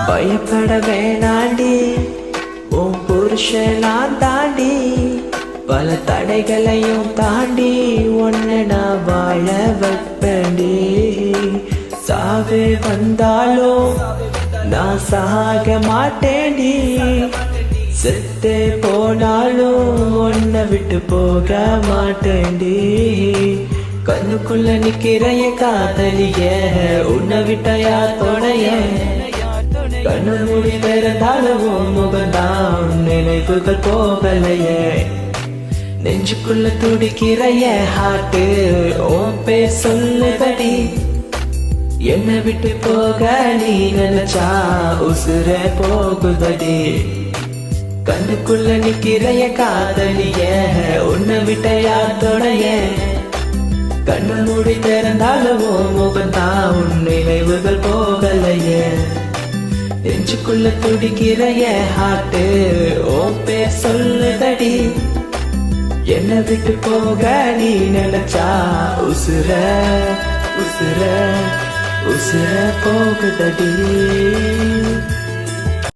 பயப்பட வேணாண்டி உன் புருஷன் நான் தாண்டி பல தடைகளையும் தாண்டி உன்னை நான் வாழ வைப்பேன்டி சாவே வந்தாலும் நான் சாக மாட்டேன்டி செத்தே போனாலும் உன்னை விட்டு போக மாட்டேன்டி கண்ணுக்குள்ள நிக்கிறைய காதலிய உன்னை விட்ட யார் தொடைய கண்ணு மூடி திறந்தாலும் முகந்தான் நினைவுகள் போகலையே நெஞ்சுக்குள்ள துடிக்கிறைய ஹார்ட்டு ஓம் பேர் சொல்லுதடி என்னை விட்டு போக நீ நினைச்சா உசுர போகுதடி கண்ணுக்குள்ள நிக்கிறைய காதலிய உன்னை விட்ட யார் தொடைய கண்ணு மூடி திறந்தாலும் முகந்தான் உன் நினைவுகள் போகலையே நெஞ்சுக்குள்ள துடிக்கிறைய ஹார்ட்டு ஓம் பேர் சொல்லுதடி என்னை விட்டு போக நீ நினைச்சா உசுர உசுர உசுர போகுதடி